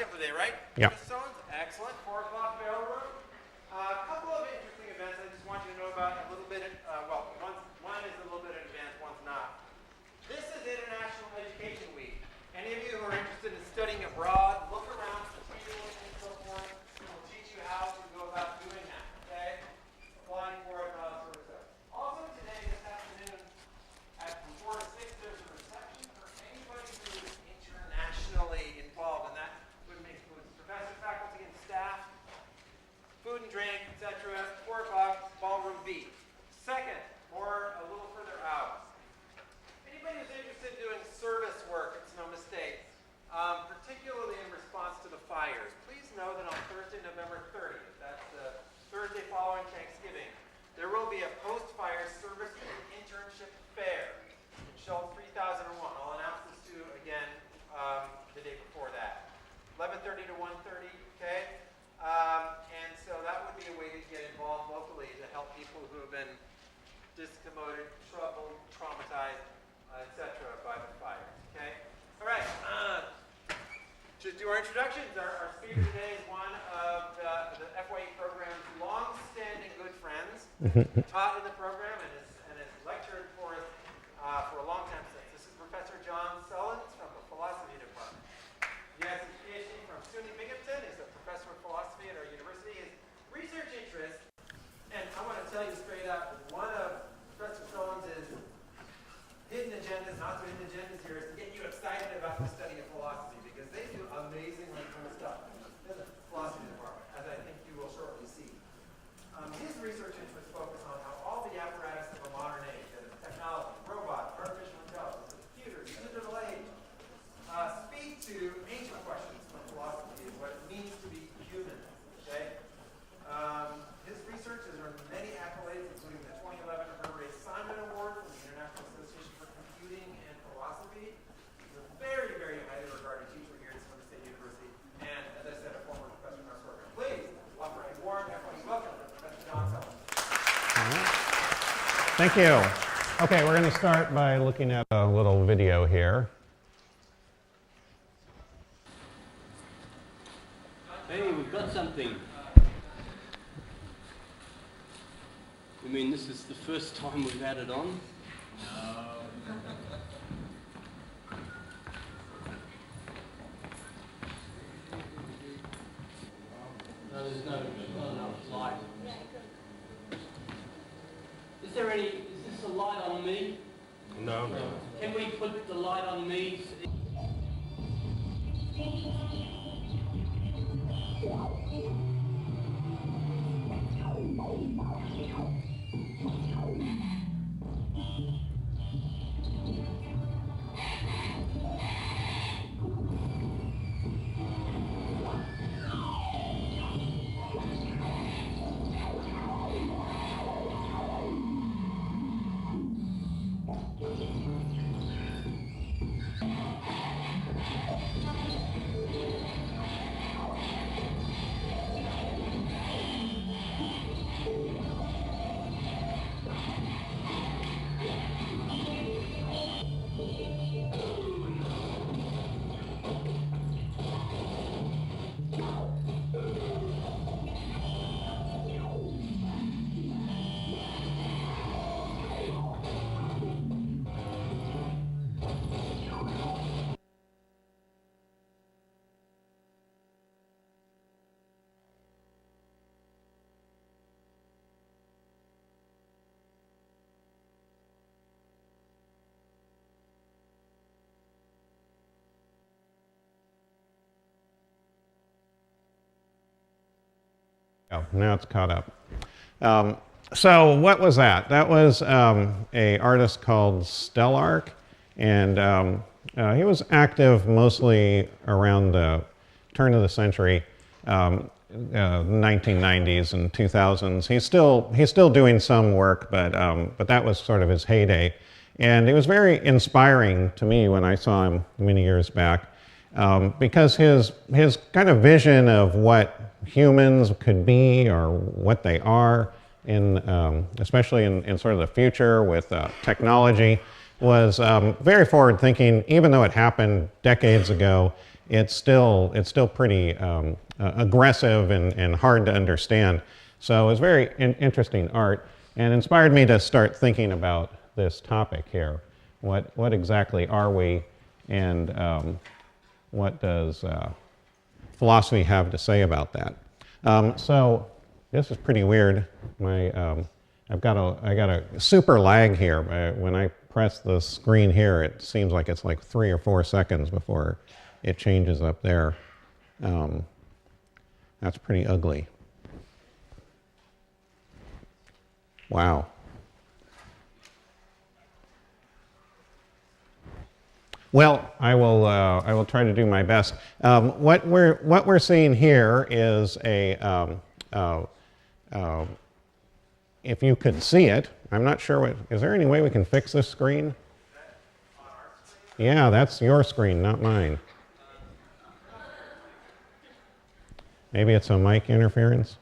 up today, right? Yeah. Excellent. 4 o'clock barrel room. A couple of interesting events I just want you to know about a little bit. Well, one is a little bit in advance, one's not. This is International Education Week. Any of you who are interested in studying abroad, look around for people and so forth. We'll teach you how to go about doing that. Okay? Applying for it and all that sort of stuff. Also today, this afternoon, from 4 to 6, there's a reception for anybody who is internationally involved, and that would include professors, faculty, and staff, food and drink, etc. 4 o'clock, ballroom B. Second, a little further out. Anybody who's interested in doing service work, it's no mistake, particularly in response to the fires. Please know that on Thursday, November 30th, that's the Thursday following Thanksgiving, there will be a post-fire service and internship fair in Shelf 3001. I'll announce this to you again the day before that. 11:30 to 1:30, okay? And so that would be a way to get involved locally to help people who have been discommoded, troubled, traumatized, etc. by the fire, okay? All right, to do our introductions, our speaker today is one of the FYE program's long-standing good friends, taught in the program and has lectured for us for a long time since. This is Professor John Stearns from the Philosophy Department. He has his PhD from SUNY Binghamton. He's a professor of philosophy at our university. His research interest, and I want to tell you straight up, one of Professor Stearns' hidden agendas, not so hidden agendas here, is to get you excited about the study of philosophy, because they do amazingly cool stuff in the philosophy department, as I think you will shortly see. His research interests focus on how all the apparatus of a modern age, that is technology, robots, artificial intelligence, computers, the digital age, speak to ancient questions of philosophy and what it means to be human. Okay? His research has earned many accolades, including the 2011 Herbert A. Simon Award from the International Association for Computing and Philosophy. He's a very, very highly regarded teacher here at Stearns State University, and as I said, a former professor in our program. Please offer a warm FYE welcome to Professor John Stearns. Thank you. Okay, we're going to start by looking at a little video here. Hey, we've got something. You mean this is the first time we've had it on? No. No, there's not enough light. Is this a light on me? No. Can we put the light on me? Oh, now it's caught up. So what was that? That was a artist called Stellark, and he was active mostly around the turn of the century, 1990s and 2000s. He's still doing some work, but that was sort of his heyday. And it was very inspiring to me when I saw him many years back, because his kind of vision of what humans could be or what they are, especially in sort of the future with technology, was very forward-thinking, even though it happened decades ago. it's still pretty aggressive and hard to understand. So it's very interesting art, and inspired me to start thinking about this topic here. What exactly are we, and what does philosophy have to say about that? So this is pretty weird. I got a super lag here. When I press the screen here, it seems like it's like 3 or 4 seconds before it changes up there. That's pretty ugly. Wow. Well, I will try to do my best. What we're seeing here is if you could see it, I'm not sure is there any way we can fix this screen? Yeah, that's your screen, not mine. Maybe it's a mic interference?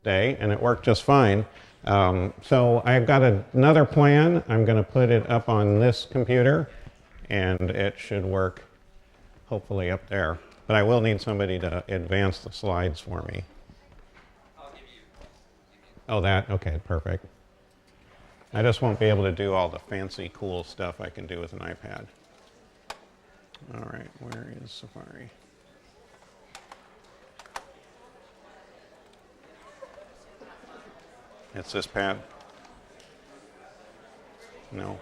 Day, and it worked just fine. So I've got another plan. I'm going to put it up on this computer, and it should work hopefully up there. But I will need somebody to advance the slides for me. Oh, that? Okay, perfect. I just won't be able to do all the fancy, cool stuff I can do with an iPad. All right, where is Safari? It's this pad? No.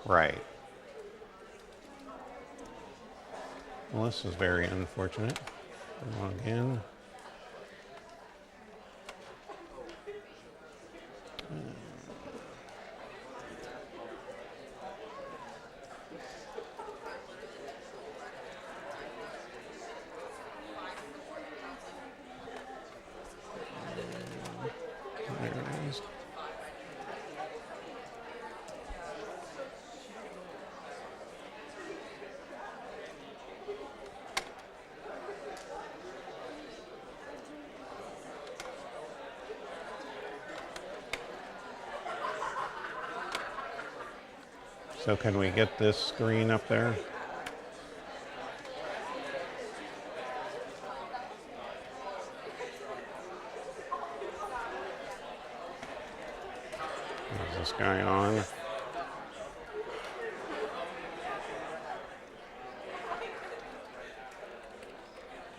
Right. Well, this is very unfortunate. Log in. There it is. So can we get this screen up there? Is this guy on?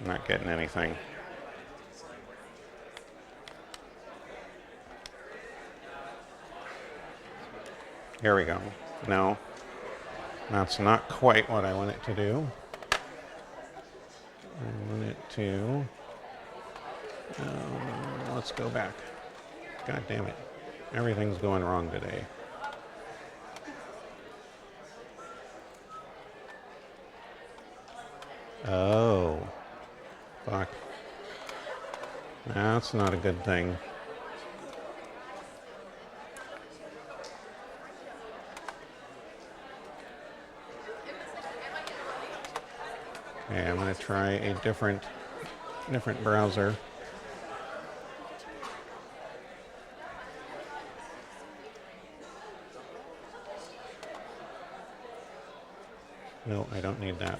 I'm not getting anything. Here we go. No, that's not quite what I want it to do. I want it to, let's go back. God damn it. Everything's going wrong today. Oh, fuck. That's not a good thing. Okay, I'm going to try a different browser. No, I don't need that.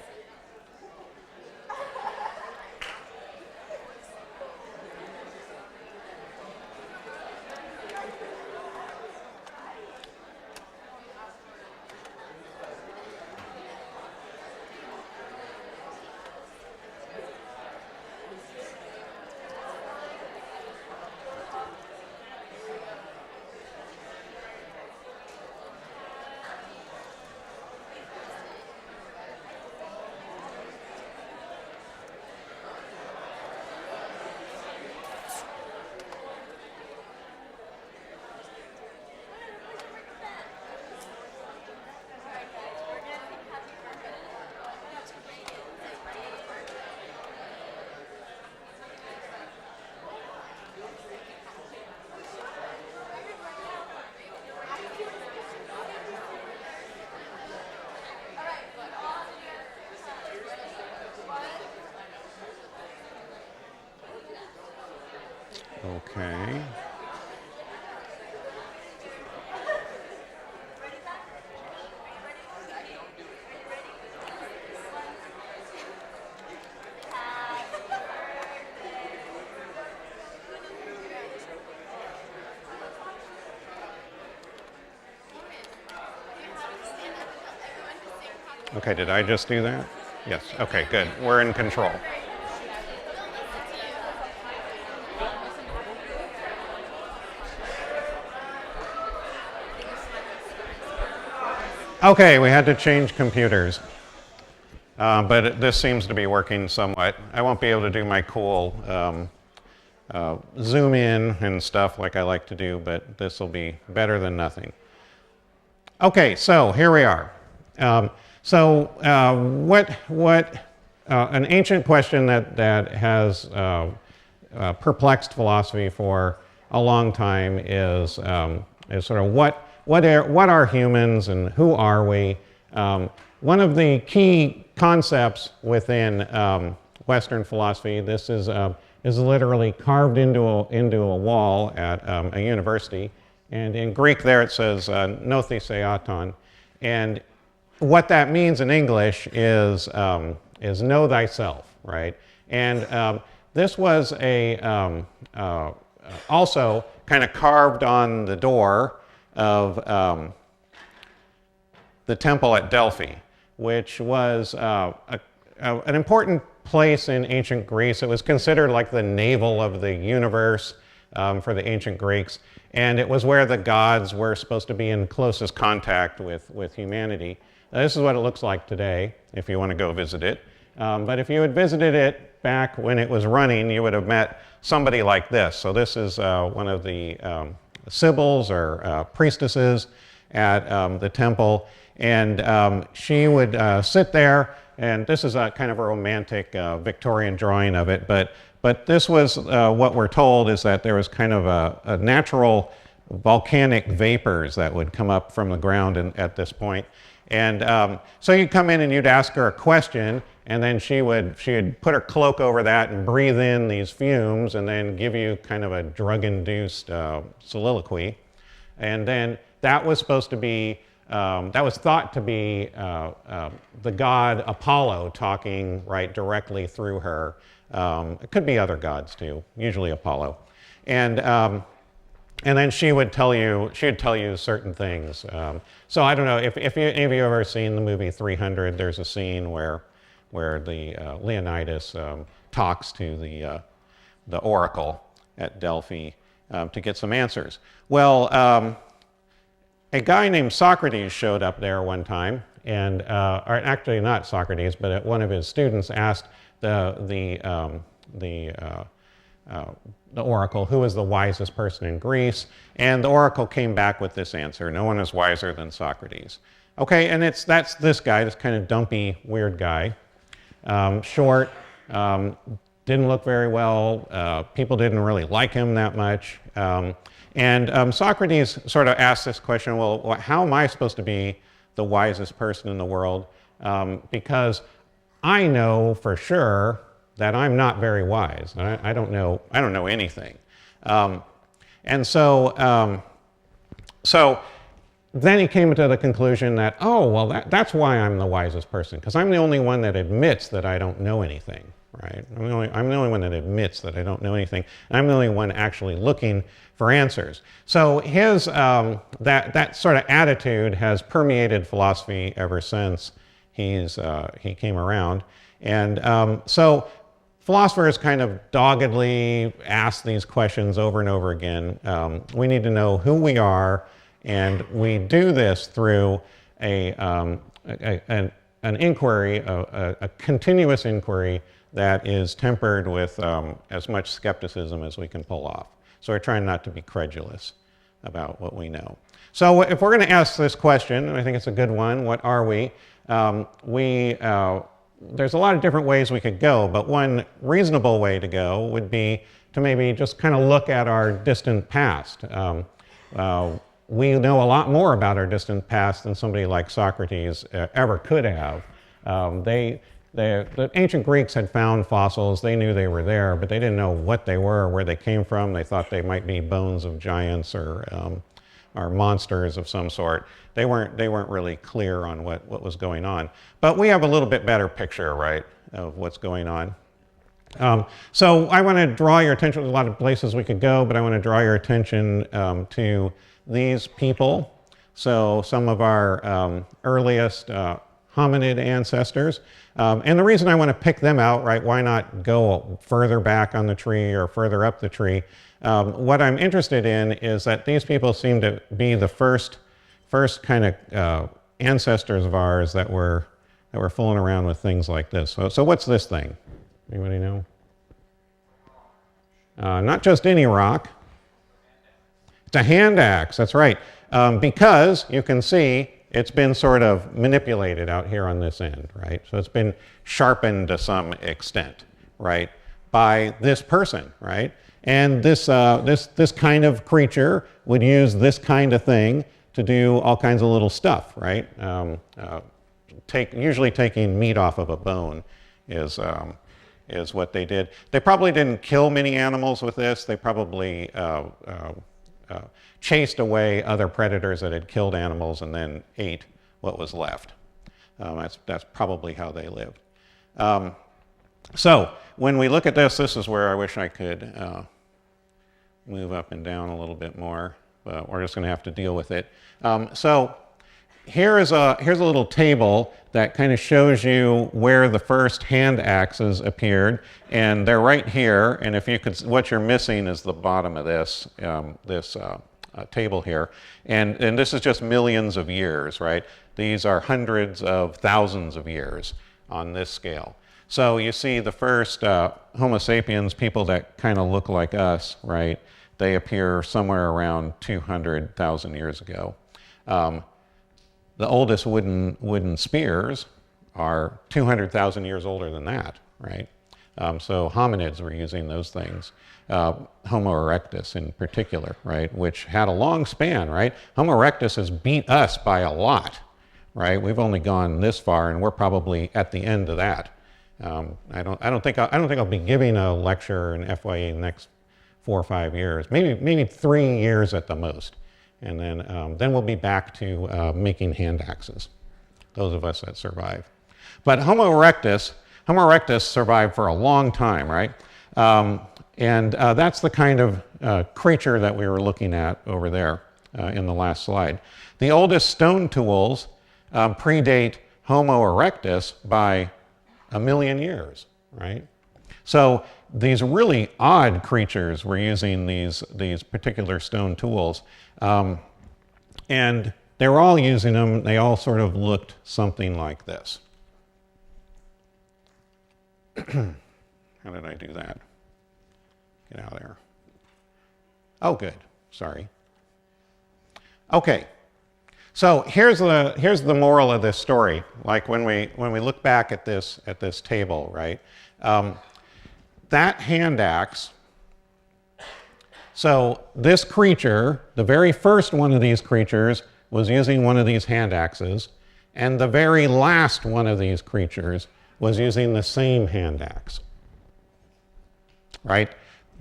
Okay. Okay, did I just do that? Yes, okay, good. We're in control. Okay, we had to change computers. But this seems to be working somewhat. I won't be able to do my cool zoom in and stuff like I like to do, but this will be better than nothing. Okay, so here we are. An ancient question that has perplexed philosophy for a long time is sort of what are humans and who are we? One of the key concepts within Western philosophy, this is literally carved into a wall at a university, and in Greek there it says notheseaton, and what that means in English is know thyself, right? And this was also kind of carved on the door of the temple at Delphi, which was an important place in ancient Greece. It was considered like the navel of the universe for the ancient Greeks, and it was where the gods were supposed to be in closest contact with humanity. Now, this is what it looks like today, if you want to go visit it. But if you had visited it back when it was running, you would have met somebody like this. So this is one of the sibyls or priestesses at the temple, and she would sit there, and this is a kind of a romantic Victorian drawing of it, but this was what we're told is that there was kind of a natural volcanic vapors that would come up from the ground at this point. And so you'd come in and you'd ask her a question, and then she'd put her cloak over that and breathe in these fumes and then give you kind of a drug-induced soliloquy. And then that was supposed to be, that was thought to be the god Apollo talking right directly through her. It could be other gods too, usually Apollo. And then she would tell you certain things. So I don't know, if any of you have ever seen the movie 300, there's a scene where the Leonidas talks to the oracle at Delphi to get some answers. Well, a guy named Socrates showed up there one time, and or actually not Socrates, but one of his students asked the oracle who was the wisest person in Greece, and the oracle came back with this answer: no one is wiser than Socrates. Okay, and that's this guy, this kind of dumpy, weird guy, short, didn't look very well, people didn't really like him that much, and Socrates sort of asked this question, well, how am I supposed to be the wisest person in the world? Because I know for sure that I'm not very wise. I don't know anything. And so then he came to the conclusion that, oh, well, that's why I'm the wisest person, because I'm the only one that admits that I don't know anything, right? I'm the only one that admits that I don't know anything. And I'm the only one actually looking for answers. So his, that sort of attitude has permeated philosophy ever since he came around. And so philosophers kind of doggedly ask these questions over and over again. We need to know who we are, and we do this through an inquiry, a continuous inquiry that is tempered with as much skepticism as we can pull off. So we're trying not to be credulous about what we know. So if we're going to ask this question, and I think it's a good one, what are we? There's a lot of different ways we could go, but one reasonable way to go would be to maybe just kind of look at our distant past. We know a lot more about our distant past than somebody like Socrates ever could have. The ancient Greeks had found fossils. They knew they were there, but they didn't know what they were or where they came from. They thought they might be bones of giants or monsters of some sort. They weren't really clear on what was going on. But we have a little bit better picture, right, of what's going on. So I want to draw your attention. There's a lot of places we could go, but I want to draw your attention to these people. So some of our earliest hominid ancestors. And the reason I want to pick them out, right, why not go further back on the tree or further up the tree? What I'm interested in is that these people seem to be the first kind of ancestors of ours that were fooling around with things like this. So what's this thing? Anybody know? Not just any rock. It's a hand axe, that's right. Because you can see it's been sort of manipulated out here on this end, right? So it's been sharpened to some extent, right, by this person, right? And this kind of creature would use this kind of thing to do all kinds of little stuff, right? Usually taking meat off of a bone is what they did. They probably didn't kill many animals with this. They probably chased away other predators that had killed animals and then ate what was left. That's probably how they lived. So when we look at this is where I wish I could move up and down a little bit more, but we're just going to have to deal with it. So here's a little table that kind of shows you where the first hand axes appeared, and they're right here. And if you could, what you're missing is the bottom of this table here, and this is just millions of years, right? These are hundreds of thousands of years on this scale. So you see the first Homo sapiens, people that kind of look like us, right? They appear somewhere around 200,000 years ago. The oldest wooden spears are 200,000 years older than that, right? So hominids were using those things. Homo erectus in particular, right, which had a long span, right? Homo erectus has beat us by a lot, right? We've only gone this far, and we're probably at the end of that. I don't think I'll be giving a lecture in FYE in the next 4 or 5 years, maybe 3 years at the most, and then we'll be back to making hand axes. Those of us that survive, but Homo erectus survived for a long time, right? And that's the kind of creature that we were looking at over there in the last slide. The oldest stone tools predate Homo erectus by 1 million years, right? So these really odd creatures were using these particular stone tools. And they were all using them. They all sort of looked something like this. How did I do that? Get out of there. Oh, good. Sorry. Okay. So here's the moral of this story. Like when we look back at this table, right? That hand axe. So this creature, the very first one of these creatures, was using one of these hand axes, and the very last one of these creatures was using the same hand axe. Right?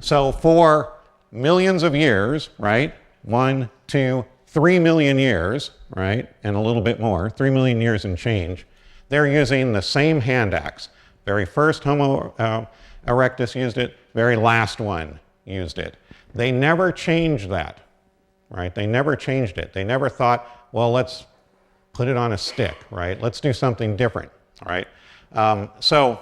So for millions of years, right? 1, 2, 3 million years, right? And a little bit more, 3 million years and change, they're using the same hand axe. Very first Homo erectus used it, very last one used it. They never changed that, right? They never changed it. They never thought, well, let's put it on a stick, right? Let's do something different, all right? So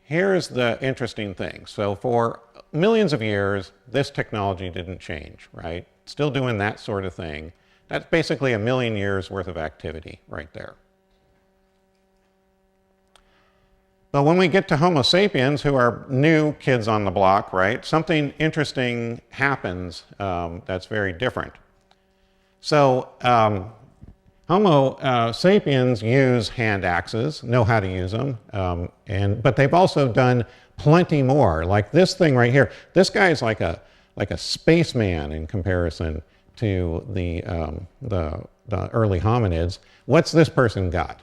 here's the interesting thing. So for millions of years, this technology didn't change, right? Still doing that sort of thing. That's basically 1 million years worth of activity right there. But when we get to Homo sapiens, who are new kids on the block, right, something interesting happens that's very different. So Homo sapiens use hand axes, know how to use them, but they've also done plenty more. Like this thing right here. This guy is like a spaceman in comparison to the early hominids. What's this person got?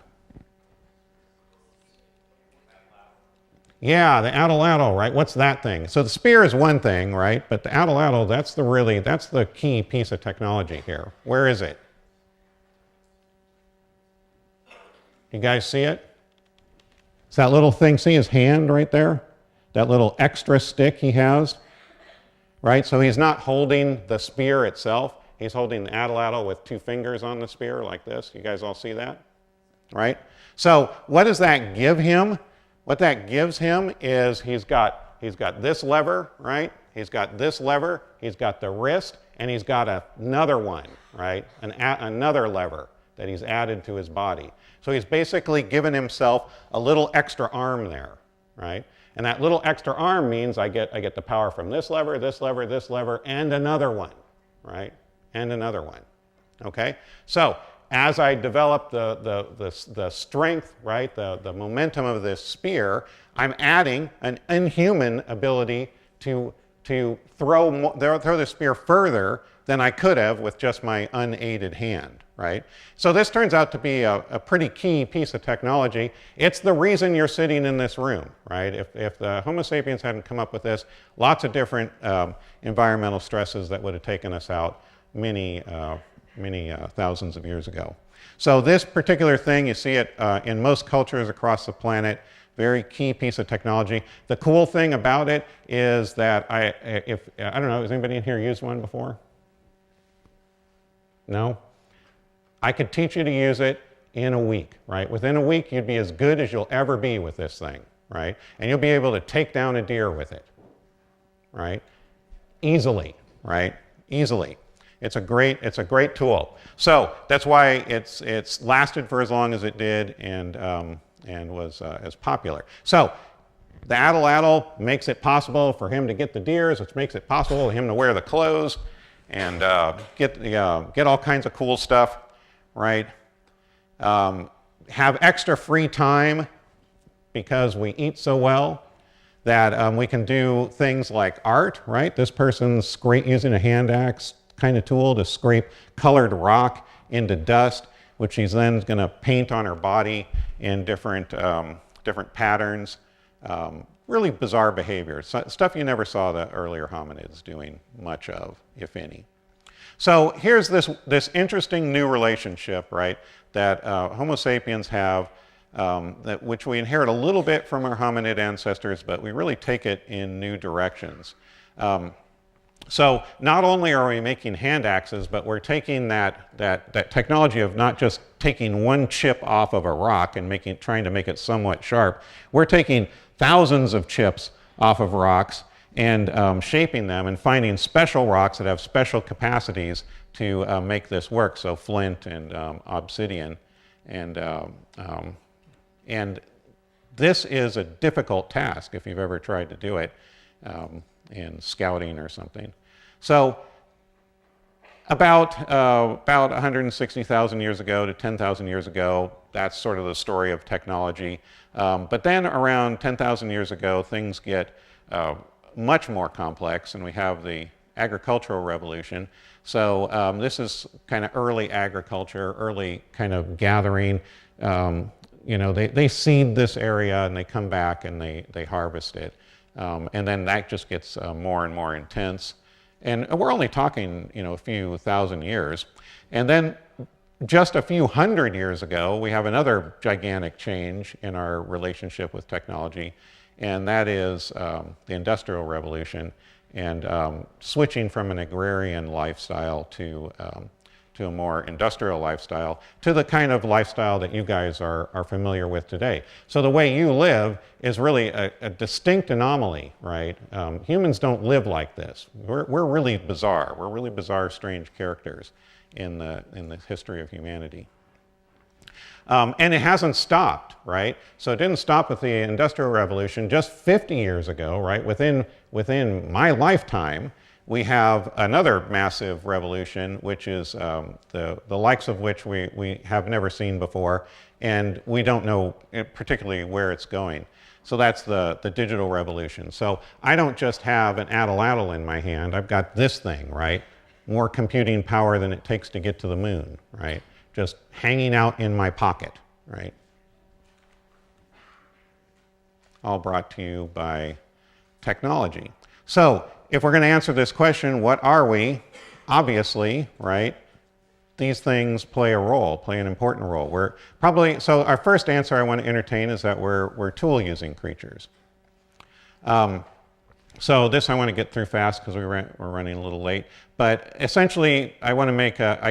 Yeah, the atlatl, right? What's that thing? So the spear is one thing, right? But the atlatl, that's the key piece of technology here. Where is it? You guys see it? It's that little thing, see his hand right there? That little extra stick he has, right? So he's not holding the spear itself. He's holding the atlatl with 2 fingers on the spear like this. You guys all see that? Right? So what does that give him? What that gives him is he's got this lever, right? He's got this lever, he's got the wrist, and he's got another one, right? Another lever that he's added to his body. So he's basically given himself a little extra arm there, right? And that little extra arm means I get the power from this lever, this lever, this lever, and another one, right? And another one, okay? So as I develop the strength, right, the momentum of this spear, I'm adding an inhuman ability to throw the spear further than I could have with just my unaided hand, right? So this turns out to be a pretty key piece of technology. It's the reason you're sitting in this room, right? If the Homo sapiens hadn't come up with this, lots of different environmental stresses that would have taken us out many thousands of years ago. So this particular thing, you see it in most cultures across the planet, very key piece of technology. The cool thing about it is that I don't know, has anybody in here used one before? No? I could teach you to use it in a week, right? Within a week, you'd be as good as you'll ever be with this thing, right? And you'll be able to take down a deer with it, right? Easily, right? Easily. It's a great tool. So that's why it's lasted for as long as it did and was as popular. So the atlatl makes it possible for him to get the deers, which makes it possible for him to wear the clothes and get all kinds of cool stuff, right? Have extra free time because we eat so well that we can do things like art, right? This person's using a hand axe kind of tool to scrape colored rock into dust, which she's then going to paint on her body in different patterns. Really bizarre behavior, stuff you never saw the earlier hominids doing much of, if any. So here's this interesting new relationship, right, that Homo sapiens have, which we inherit a little bit from our hominid ancestors, but we really take it in new directions. So not only are we making hand axes, but we're taking that technology of not just taking one chip off of a rock and trying to make it somewhat sharp. We're taking thousands of chips off of rocks and shaping them and finding special rocks that have special capacities to make this work. So flint and obsidian. And this is a difficult task if you've ever tried to do it in scouting or something. So about 160,000 years ago to 10,000 years ago, that's sort of the story of technology. But then around 10,000 years ago, things get much more complex, and we have the agricultural revolution. So this is kind of early agriculture, early kind of gathering. You know, they seed this area and they come back and they harvest it. And then that just gets more and more intense. And we're only talking, you know, a few thousand years. And then just a few hundred years ago, we have another gigantic change in our relationship with technology, and that is the Industrial Revolution and switching from an agrarian lifestyle to a more industrial lifestyle, to the kind of lifestyle that you guys are familiar with today. So the way you live is really a distinct anomaly, right? Humans don't live like this. We're really bizarre. We're really bizarre, strange characters in the history of humanity. And it hasn't stopped, right? So it didn't stop with the Industrial Revolution. Just 50 years ago, right, within my lifetime, we have another massive revolution, which is the likes of which we have never seen before, and we don't know particularly where it's going. So that's the digital revolution. So I don't just have an atlatl in my hand, I've got this thing, right? More computing power than it takes to get to the moon, right? Just hanging out in my pocket, right? all brought to you by technology. So if we're going to answer this question, what are we? Obviously, right, these things play a role, play an important role. We're probably, so our first answer I want to entertain is that we're tool-using creatures. So this I want to get through fast because we're running a little late. But essentially, I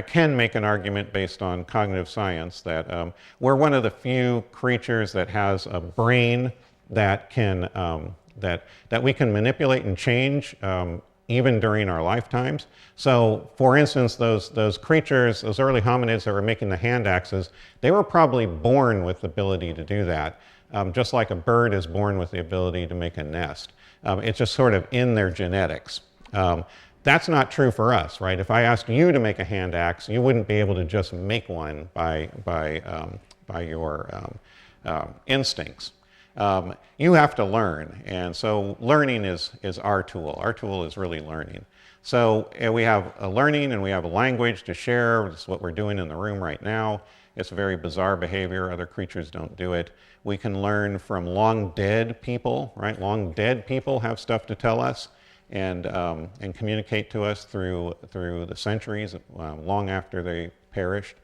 can make an argument based on cognitive science that we're one of the few creatures that has a brain that can that we can manipulate and change even during our lifetimes. So, for instance, those creatures, those early hominids that were making the hand axes, they were probably born with the ability to do that, just like a bird is born with the ability to make a nest. It's just sort of in their genetics. That's not true for us, right? If I asked you to make a hand axe, you wouldn't be able to just make one by your instincts. You have to learn, and so learning is our tool. Our tool is really learning. So we have a learning and we have a language to share. This is what we're doing in the room right now. It's a very bizarre behavior. Other creatures don't do it. We can learn from long dead people, right? Long dead people have stuff to tell us and communicate to us through the centuries, long after they perished.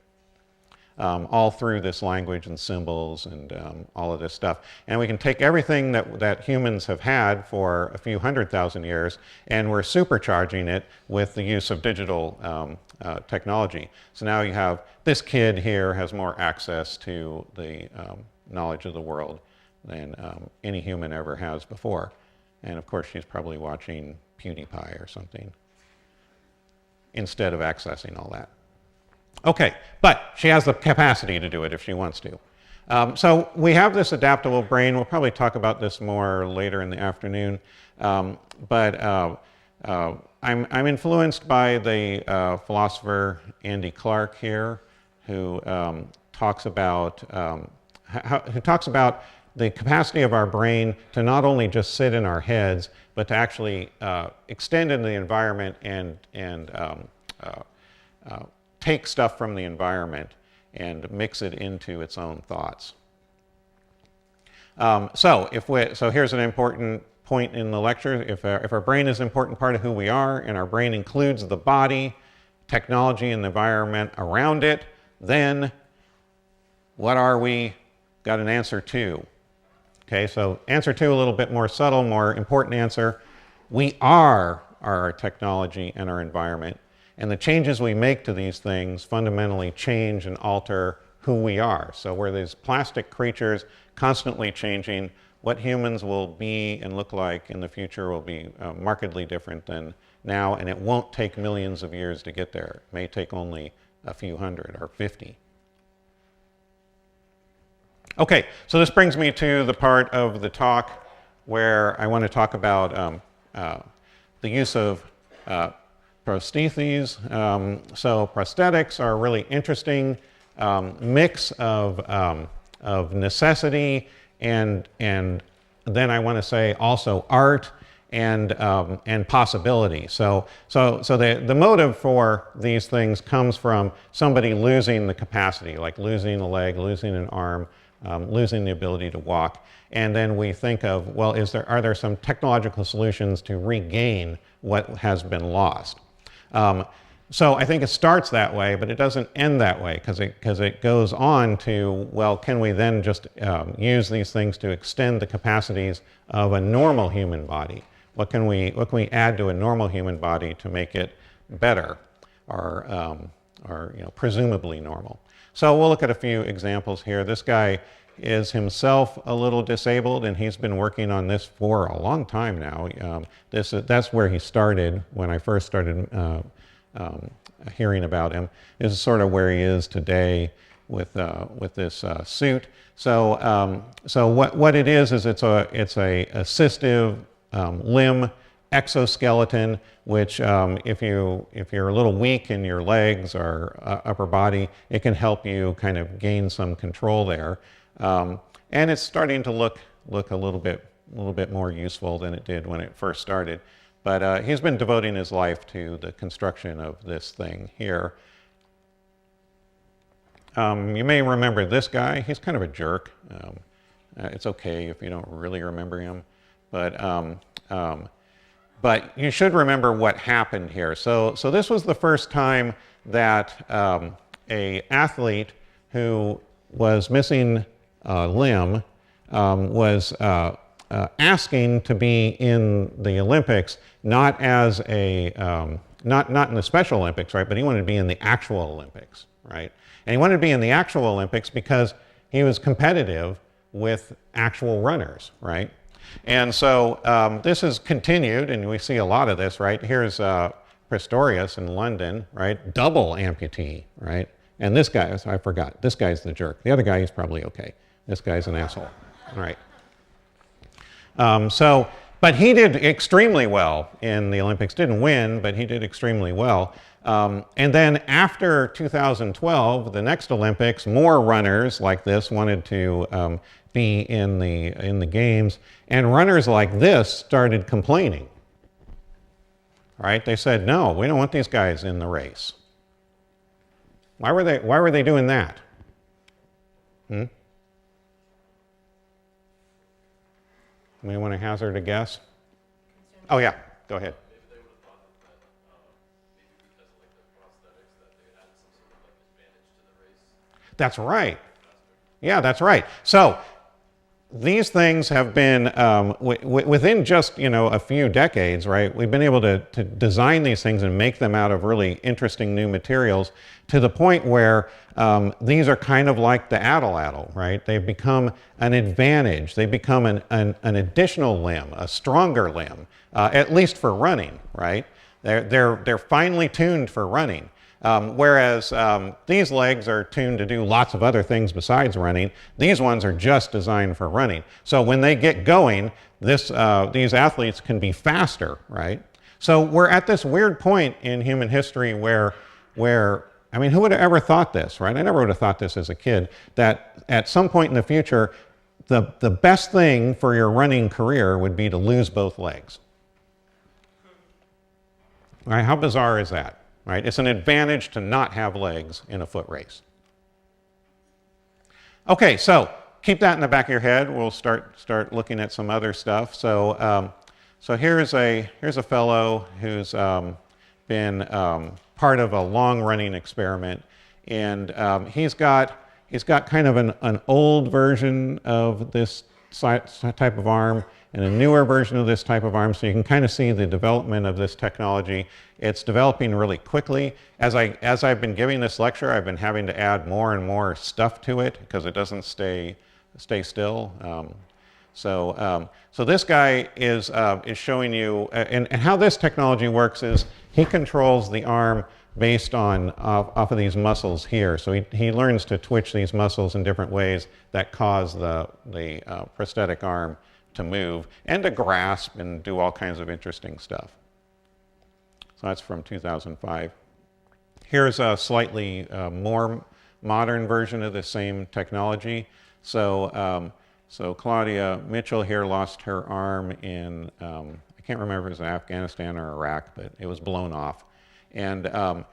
All through this language and symbols and all of this stuff. And we can take everything that humans have had for a few 100,000 years, and we're supercharging it with the use of digital technology. So now you have, this kid here has more access to the knowledge of the world than any human ever has before. And of course, she's probably watching PewDiePie or something instead of accessing all that. Okay, but she has the capacity to do it if she wants to. So we have this adaptable brain. We'll probably talk about this more later in the afternoon. But I'm influenced by the philosopher Andy Clark here, who talks about the capacity of our brain to not only just sit in our heads, but to actually extend into the environment and take stuff from the environment and mix it into its own thoughts. So here's an important point in the lecture. If our brain is an important part of who we are, and our brain includes the body, technology, and the environment around it, then what are we? Got an answer to. Okay, so answer two, a little bit more subtle, more important answer. We are our technology and our environment. And the changes we make to these things fundamentally change and alter who we are. So we're these plastic creatures constantly changing. What humans will be and look like in the future will be markedly different than now, and it won't take millions of years to get there. It may take only a few hundred or 50. Okay, so this brings me to the part of the talk where I want to talk about the use of prostheses. So prosthetics are a really interesting mix of necessity and then I want to say also art and possibility. So the motive for these things comes from somebody losing the capacity, like losing a leg, losing an arm, losing the ability to walk. And then we think of, well, are there some technological solutions to regain what has been lost? So I think it starts that way, but it doesn't end that way because it goes on to, well, can we then just use these things to extend the capacities of a normal human body? What can we add to a normal human body to make it better or presumably normal? So we'll look at a few examples here. This guy is himself a little disabled, and he's been working on this for a long time now. That's where he started when I first started hearing about him. This is sort of where he is today with this suit. So what it is it's a assistive limb exoskeleton, which if you're a little weak in your legs or upper body, it can help you kind of gain some control there. And it's starting to look a little bit more useful than it did when it first started. But he's been devoting his life to the construction of this thing here. You may remember this guy. He's kind of a jerk. It's okay if you don't really remember him, but you should remember what happened here. So this was the first time that a athlete who was missing a limb was asking to be in the Olympics, not as a not in the Special Olympics, right? But he wanted to be in the actual Olympics, right? And he wanted to be in the actual Olympics because he was competitive with actual runners, right? And so this has continued, and we see a lot of this, right? Here's Pistorius in London, right? Double amputee, right? And this guy, I forgot, this guy's the jerk. The other guy is probably okay. This guy's an asshole, all right? But he did extremely well in the Olympics. Didn't win, but he did extremely well. And then after 2012, the next Olympics, more runners like this wanted to be in the games, and runners like this started complaining. Right? They said, "No, we don't want these guys in the race." Why were they doing that? Anyone want to hazard a guess? Oh yeah, go ahead. Maybe they would have thought that maybe because of like the prosthetics that they had some sort of like advantage to the race. That's right. Yeah, that's right. So these things have been within just a few decades, right? We've been able to design these things and make them out of really interesting new materials to the point where these are kind of like the addle, right? They've become an advantage. They become an additional limb, a stronger limb, at least for running, right? They're finely tuned for running. Whereas these legs are tuned to do lots of other things besides running. These ones are just designed for running. So when they get going, these athletes can be faster, right? So we're at this weird point in human history where I mean, who would have ever thought this, right? I never would have thought this as a kid, that at some point in the future, the best thing for your running career would be to lose both legs. Right? How bizarre is that? Right? It's an advantage to not have legs in a foot race. Okay, so keep that in the back of your head. We'll start looking at some other stuff. So here's a fellow who's been part of a long-running experiment, and he's got kind of an old version of this type of arm and a newer version of this type of arm, so you can kind of see the development of this technology. It's developing really quickly. As I've been giving this lecture, I've been having to add more and more stuff to it because it doesn't stay still. So this guy is showing you, and how this technology works is he controls the arm based on off of these muscles here. So he learns to twitch these muscles in different ways that cause the prosthetic arm to move and to grasp and do all kinds of interesting stuff. So that's from 2005. Here's a slightly more modern version of the same technology. So Claudia Mitchell here lost her arm in, I can't remember if it was Afghanistan or Iraq, but it was blown off. And a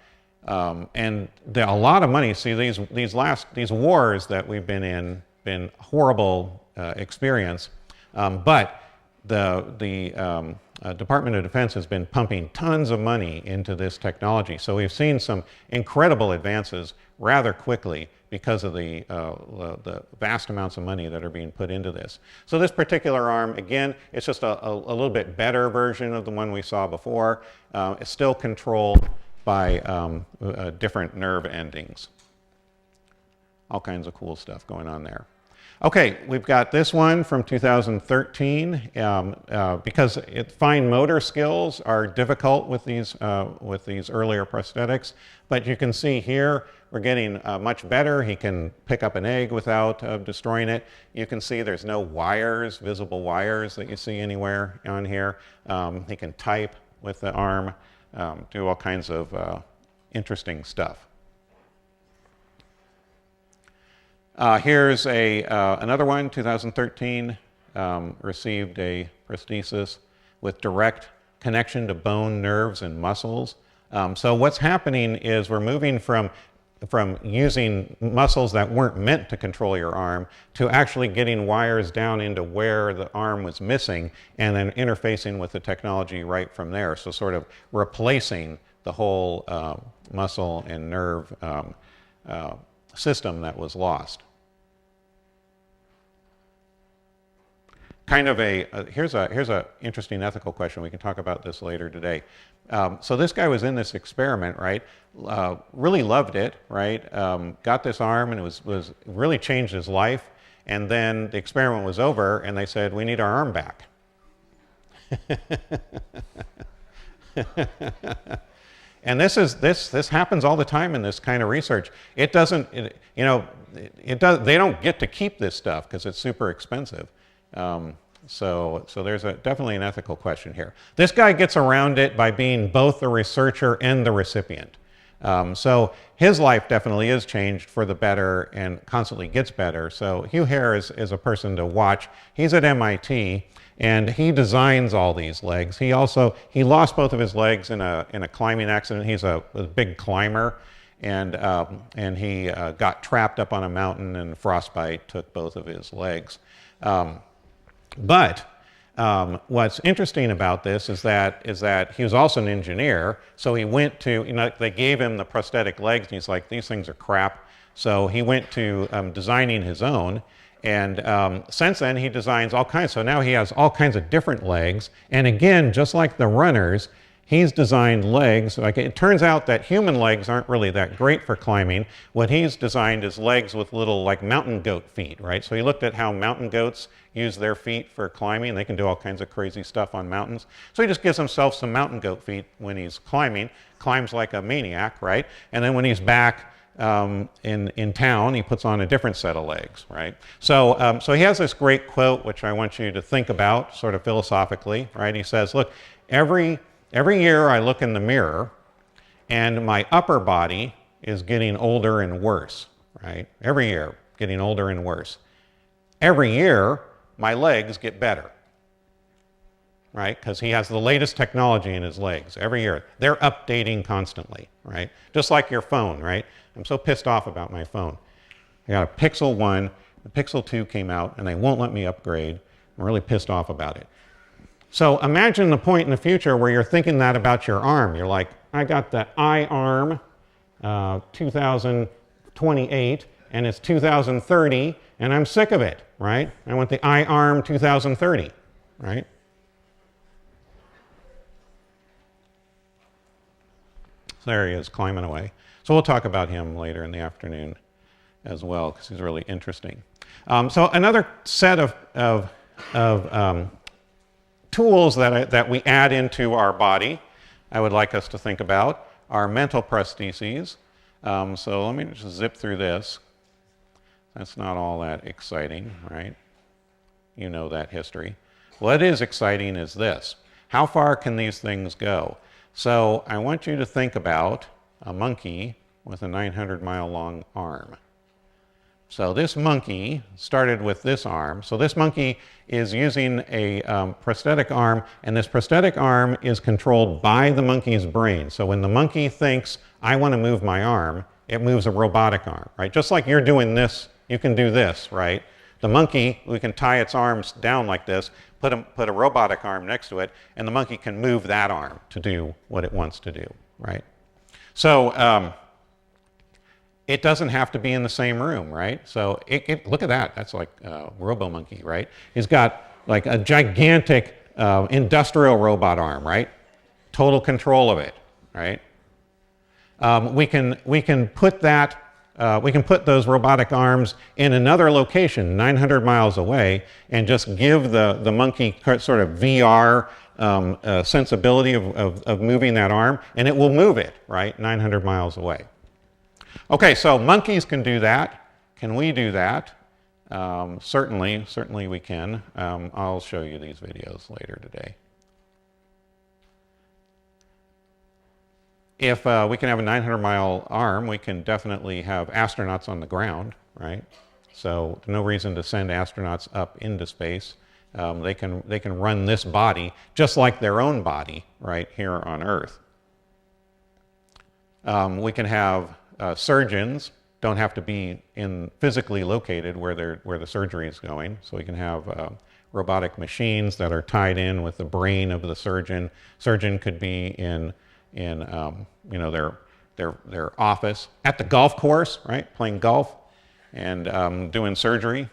lot of money. See, these wars that we've been in, been horrible experience. But the Department of Defense has been pumping tons of money into this technology. So we've seen some incredible advances rather quickly because of the vast amounts of money that are being put into this. So this particular arm, again, it's just a little bit better version of the one we saw before. It's still controlled by different nerve endings. All kinds of cool stuff going on there. Okay, we've got this one from 2013 because fine motor skills are difficult with these earlier prosthetics. But you can see here we're getting much better. He can pick up an egg without destroying it. You can see there's no wires, visible wires that you see anywhere on here. He can type with the arm, do all kinds of interesting stuff. Here's another one, 2013, received a prosthesis with direct connection to bone, nerves, and muscles. So what's happening is we're moving from from using muscles that weren't meant to control your arm to actually getting wires down into where the arm was missing and then interfacing with the technology right from there. So sort of replacing the whole muscle and nerve system that was lost. Kind of here's a interesting ethical question. We can talk about this later today. So this guy was in this experiment, right? Really loved it, right? Got this arm and it was really changed his life. And then the experiment was over and they said, we need our arm back. And this happens all the time in this kind of research. It doesn't, they don't get to keep this stuff because it's super expensive. So there's definitely an ethical question here. This guy gets around it by being both the researcher and the recipient. So his life definitely is changed for the better and constantly gets better. So Hugh Hare is a person to watch. He's at MIT and he designs all these legs. He lost both of his legs in a climbing accident. He's a big climber. And he got trapped up on a mountain and frostbite took both of his legs. But what's interesting about this is that he was also an engineer. So he went to, they gave him the prosthetic legs and he's like, these things are crap. So he went to designing his own. And since then he designs all kinds. So now he has all kinds of different legs. And again, just like the runners, he's designed legs. Like it turns out that human legs aren't really that great for climbing. What he's designed is legs with little like mountain goat feet, right? So he looked at how mountain goats use their feet for climbing. They can do all kinds of crazy stuff on mountains. So he just gives himself some mountain goat feet when he's climbing, climbs like a maniac, right? And then when he's back in town, he puts on a different set of legs, right? So he has this great quote, which I want you to think about sort of philosophically, right? He says, look, every year I look in the mirror and my upper body is getting older and worse, right? Every year, getting older and worse. Every year, my legs get better, right? Because he has the latest technology in his legs every year. They're updating constantly, right? Just like your phone, right? I'm so pissed off about my phone. I got a Pixel 1, the Pixel 2 came out, and they won't let me upgrade. I'm really pissed off about it. So imagine the point in the future where you're thinking that about your arm. You're like, I got the iArm 2028, and it's 2030, and I'm sick of it, right? I want the iArm 2030, right? So there he is, climbing away. So we'll talk about him later in the afternoon as well, because he's really interesting. So another set of tools that we add into our body, I would like us to think about, are mental prostheses. So let me just zip through this. That's not all that exciting, right? You know that history. What is exciting is this. How far can these things go? So I want you to think about a monkey with a 900-mile-long arm. So this monkey started with this arm. So this monkey is using a prosthetic arm, and this prosthetic arm is controlled by the monkey's brain. So when the monkey thinks, I want to move my arm, it moves a robotic arm, right? Just like you're doing this, you can do this, right? The monkey, we can tie its arms down like this, put a robotic arm next to it, and the monkey can move that arm to do what it wants to do, right? So it doesn't have to be in the same room, right? So look at that. That's like Robo-Monkey, right? He's got like a gigantic industrial robot arm, right? Total control of it, right? We can put those robotic arms in another location, 900 miles away, and just give the monkey sort of VR sensibility of moving that arm, and it will move it, right, 900 miles away. Okay, so monkeys can do that. Can we do that? Certainly we can. I'll show you these videos later today. If we can have a 900-mile arm, we can definitely have astronauts on the ground, right? So no reason to send astronauts up into space. They can run this body just like their own body right here on Earth. We can have surgeons don't have to be physically located where the surgery is going. So we can have robotic machines that are tied in with the brain of the surgeon. Surgeon could be in their office, at the golf course, right, playing golf and doing surgery.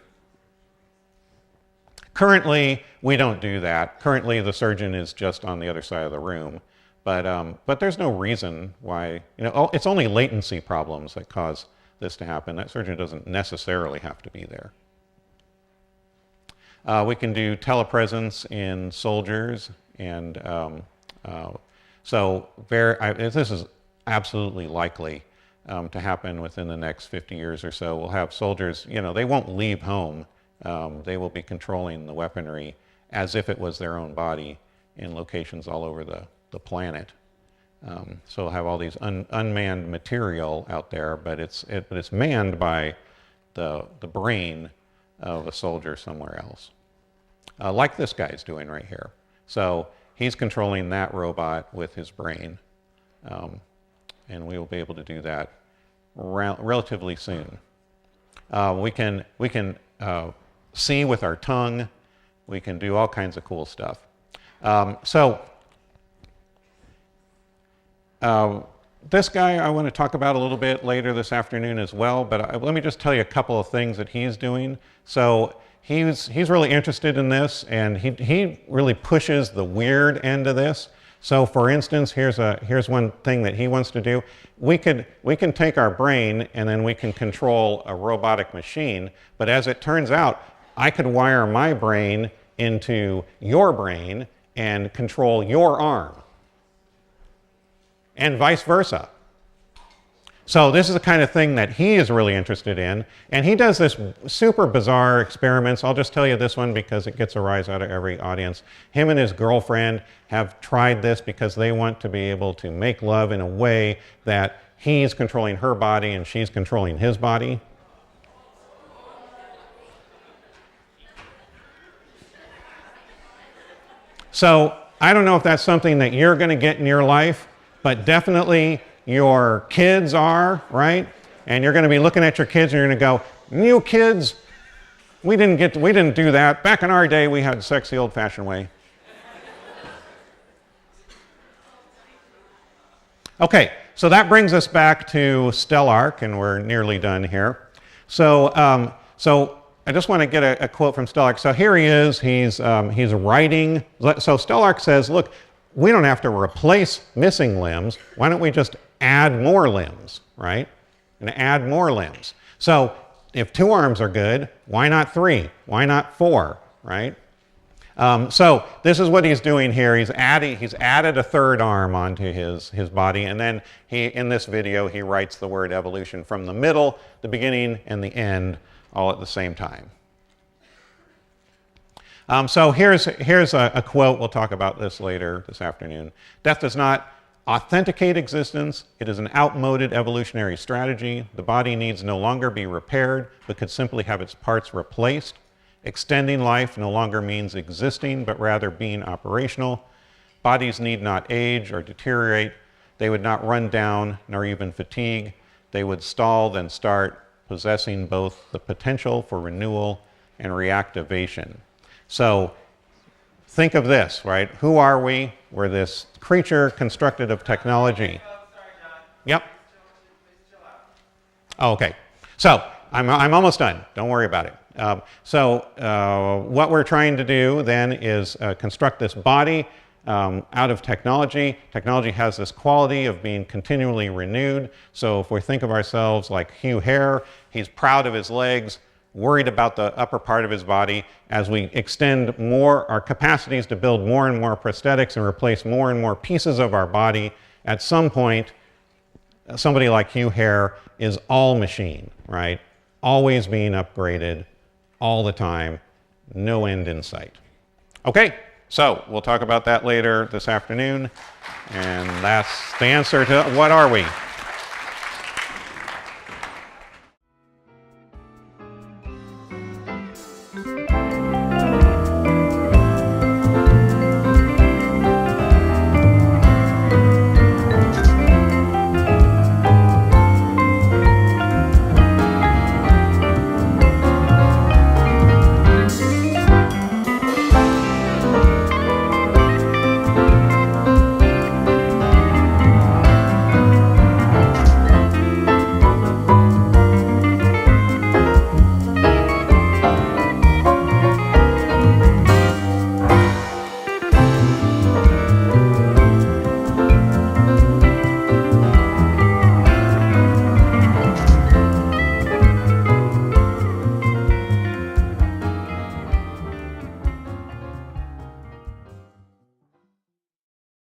Currently, we don't do that. Currently, the surgeon is just on the other side of the room. But there's no reason why, it's only latency problems that cause this to happen. That surgeon doesn't necessarily have to be there. We can do telepresence in soldiers, and this is absolutely likely to happen within the next 50 years or so. We'll have soldiers, they won't leave home. They will be controlling the weaponry as if it was their own body in locations all over the planet. So we'll have all these unmanned material out there, but it's manned by the brain of a soldier somewhere else. Like this guy's doing right here. So he's controlling that robot with his brain. And we will be able to do that relatively soon. We can see with our tongue. We can do all kinds of cool stuff. This guy I want to talk about a little bit later this afternoon as well, but let me just tell you a couple of things that he's doing. So he's really interested in this, and he really pushes the weird end of this. So for instance, here's one thing that he wants to do. We can take our brain and then we can control a robotic machine, but as it turns out, I could wire my brain into your brain and control your arm, and vice versa. So this is the kind of thing that he is really interested in, and he does this super bizarre experiments. I'll just tell you this one because it gets a rise out of every audience. Him and his girlfriend have tried this because they want to be able to make love in a way that he's controlling her body and she's controlling his body. So I don't know if that's something that you're going to get in your life, but definitely your kids are, right? And you're going to be looking at your kids and you're going to go, "You kids, we didn't do that. Back in our day, we had sex the old-fashioned way." Okay, so that brings us back to Stelarc, and we're nearly done here. So I just want to get a quote from Stelarc. So here he is. He's writing. So Stelarc says, "Look, we don't have to replace missing limbs. Why don't we just add more limbs, right? And add more limbs. So if 2 arms are good, why not 3? Why not 4, right? So this is what he's doing here. He's added a 3rd arm onto his body, and then in this video he writes the word evolution from the middle, the beginning, and the end all at the same time. So here's a quote. We'll talk about this later this afternoon. "Death does not authenticate existence. It is an outmoded evolutionary strategy. The body needs no longer be repaired, but could simply have its parts replaced. Extending life no longer means existing, but rather being operational. Bodies need not age or deteriorate. They would not run down nor even fatigue. They would stall, then start, possessing both the potential for renewal and reactivation." So think of this, right? Who are we? We're this creature constructed of technology. Sorry, John. Yep. Please chill out. Oh, okay. So I'm almost done. Don't worry about it. What we're trying to do then is construct this body out of technology. Technology has this quality of being continually renewed. So if we think of ourselves like Hugh Hare, he's proud of his legs, worried about the upper part of his body. As we extend our capacities to build more and more prosthetics and replace more and more pieces of our body, at some point, somebody like Hugh Hare is all machine, right? Always being upgraded, all the time, no end in sight. Okay, so we'll talk about that later this afternoon, and that's the answer to what are we?